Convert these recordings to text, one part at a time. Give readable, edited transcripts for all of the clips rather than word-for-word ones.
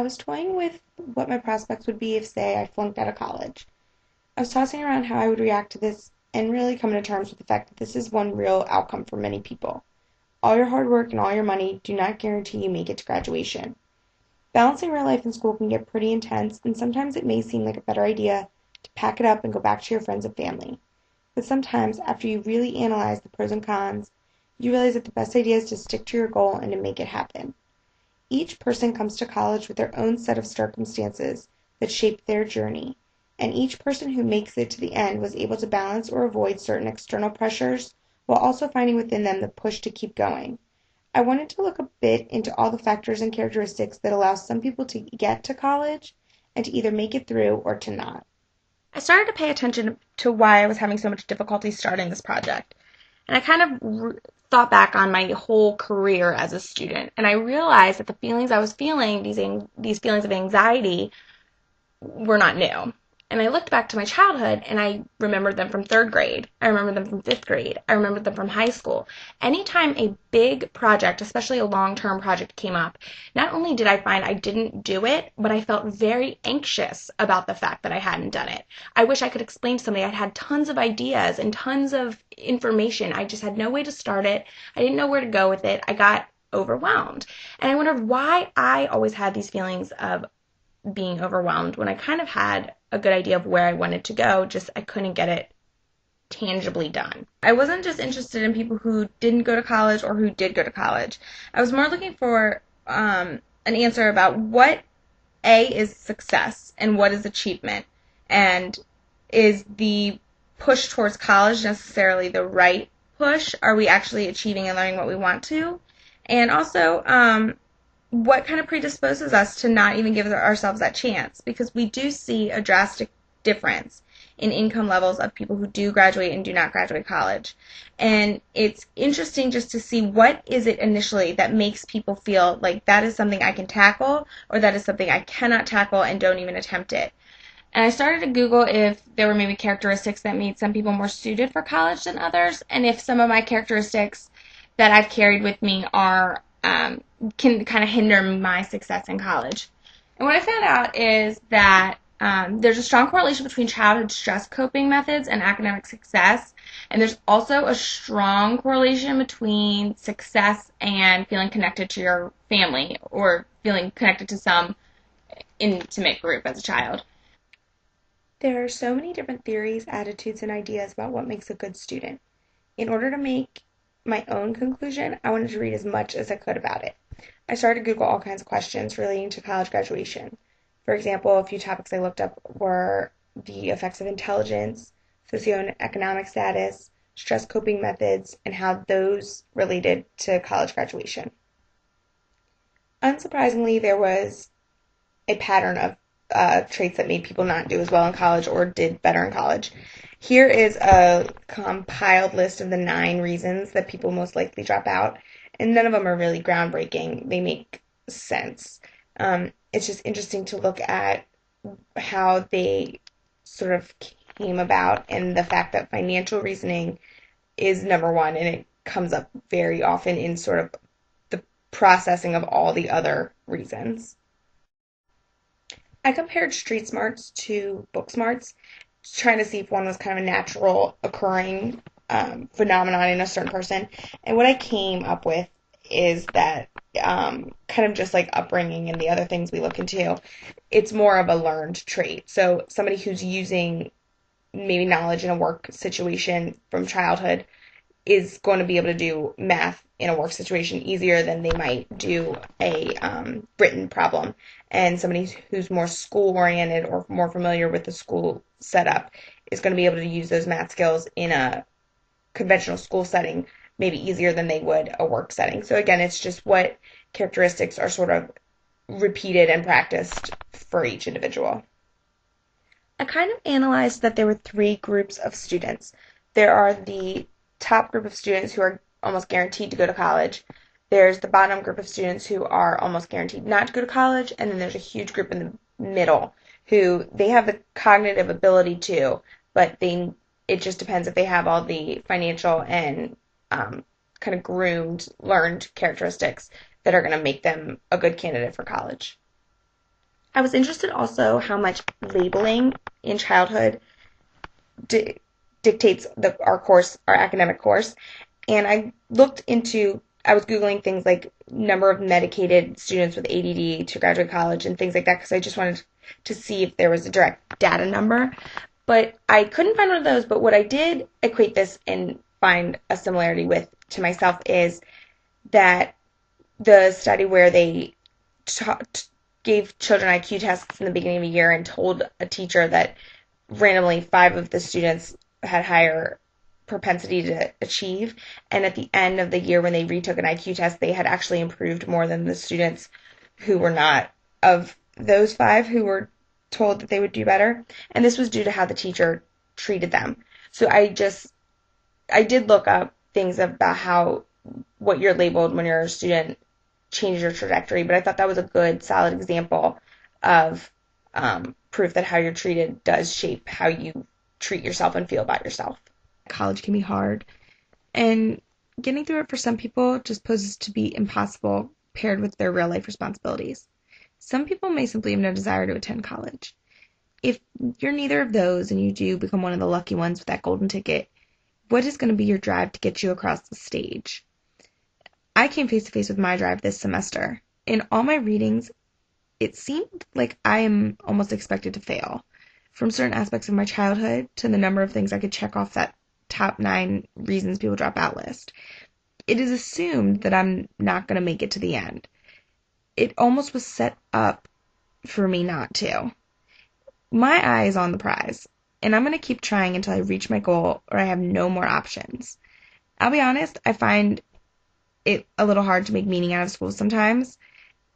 was toying with what my prospects would be if, say, I flunked out of college. I was tossing around how I would react to this and really coming to terms with the fact that this is one real outcome for many people. All your hard work and all your money do not guarantee you make it to graduation. Balancing real life and school can get pretty intense, and sometimes it may seem like a better idea to pack it up and go back to your friends and family. But sometimes, after you really analyze the pros and cons, you realize that the best idea is to stick to your goal and to make it happen. Each person comes to college with their own set of circumstances that shape their journey, and each person who makes it to the end was able to balance or avoid certain external pressures while also finding within them the push to keep going. I wanted to look a bit into all the factors and characteristics that allow some people to get to college and to either make it through or to not. I started to pay attention to why I was having so much difficulty starting this project. And I kind of thought back on my whole career as a student, and I realized that the feelings I was feeling, these feelings of anxiety, were not new. And I looked back to my childhood, and I remembered them from third grade. I remembered them from fifth grade. I remembered them from high school. Anytime a big project, especially a long-term project, came up, not only did I find I didn't do it, but I felt very anxious about the fact that I hadn't done it. I wish I could explain to somebody. I'd had tons of ideas and tons of information. I just had no way to start it. I didn't know where to go with it. I got overwhelmed. And I wondered why I always had these feelings of being overwhelmed when I kind of had a good idea of where I wanted to go, just I couldn't get it tangibly done. I wasn't just interested in people who didn't go to college or who did go to college. I was more looking for an answer about what A is success and what is achievement, and is the push towards college necessarily the right push? Are we actually achieving and learning what we want to? And also, what kind of predisposes us to not even give ourselves that chance? Because we do see a drastic difference in income levels of people who do graduate and do not graduate college. And it's interesting just to see what is it initially that makes people feel like that is something I can tackle, or that is something I cannot tackle and don't even attempt it. And I started to Google if there were maybe characteristics that made some people more suited for college than others, and if some of my characteristics that I've carried with me are can kind of hinder my success in college. And what I found out is that there's a strong correlation between childhood stress coping methods and academic success, and there's also a strong correlation between success and feeling connected to your family or feeling connected to some intimate group as a child. There are so many different theories, attitudes, and ideas about what makes a good student. In order to make my own conclusion, I wanted to read as much as I could about it. I started to Google all kinds of questions relating to college graduation. For example, a few topics I looked up were the effects of intelligence, socioeconomic status, stress coping methods, and how those related to college graduation. Unsurprisingly, there was a pattern of traits that made people not do as well in college or did better in college. Here is a compiled list of the 9 reasons that people most likely drop out, and none of them are really groundbreaking. They make sense. It's just interesting to look at how they sort of came about, and the fact that financial reasoning is number one, and it comes up very often in sort of the processing of all the other reasons. I compared street smarts to book smarts, trying to see if one was kind of a natural occurring phenomenon in a certain person. And what I came up with is that kind of just like upbringing and the other things we look into, it's more of a learned trait. So somebody who's using maybe knowledge in a work situation from childhood is going to be able to do math in a work situation easier than they might do a written problem. And somebody who's more school-oriented or more familiar with the school setup is going to be able to use those math skills in a conventional school setting maybe easier than they would a work setting. So again, it's just what characteristics are sort of repeated and practiced for each individual. I kind of analyzed that there were 3 groups of students. There are the top group of students who are almost guaranteed to go to college. There's the bottom group of students who are almost guaranteed not to go to college, and then there's a huge group in the middle who they have the cognitive ability to, but it just depends if they have all the financial and kind of groomed, learned characteristics that are going to make them a good candidate for college. I was interested also how much labeling in childhood di- dictates our academic course. And I was Googling things like number of medicated students with ADD to graduate college and things like that because I just wanted to see if there was a direct data number. But I couldn't find one of those. But what I did equate this and find a similarity with to myself is that the study where they gave children IQ tests in the beginning of the year and told a teacher that randomly 5 of the students had higher propensity to achieve. And at the end of the year, when they retook an IQ test, they had actually improved more than the students who were not of those 5 who were told that they would do better. And this was due to how the teacher treated them. So I did look up things about how what you're labeled when you're a student changes your trajectory, but I thought that was a good, solid example of proof that how you're treated does shape how you treat yourself and feel about yourself. College can be hard, and getting through it for some people just poses to be impossible paired with their real life responsibilities. Some people may simply have no desire to attend college. If you're neither of those and you do become one of the lucky ones with that golden ticket, what is going to be your drive to get you across the stage? I came face to face with my drive this semester. In all my readings, it seemed like I am almost expected to fail. From certain aspects of my childhood to the number of things I could check off that top 9 reasons people drop out list. It is assumed that I'm not going to make it to the end. It almost was set up for me not to. My eye is on the prize, and I'm going to keep trying until I reach my goal or I have no more options. I'll be honest, I find it a little hard to make meaning out of school sometimes.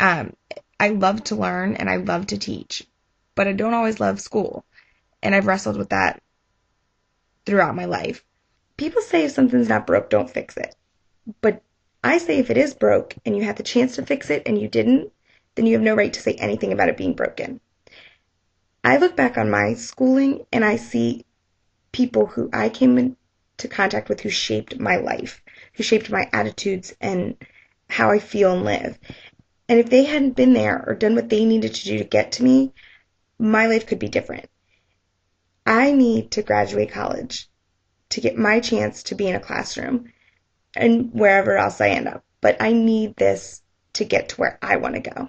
Um, I love to learn and I love to teach, but I don't always love school, and I've wrestled with that throughout my life. People say if something's not broke, don't fix it. But I say if it is broke and you had the chance to fix it and you didn't, then you have no right to say anything about it being broken. I look back on my schooling and I see people who I came into contact with who shaped my life, who shaped my attitudes and how I feel and live. And if they hadn't been there or done what they needed to do to get to me, my life could be different. I need to graduate college to get my chance to be in a classroom and wherever else I end up. But I need this to get to where I want to go.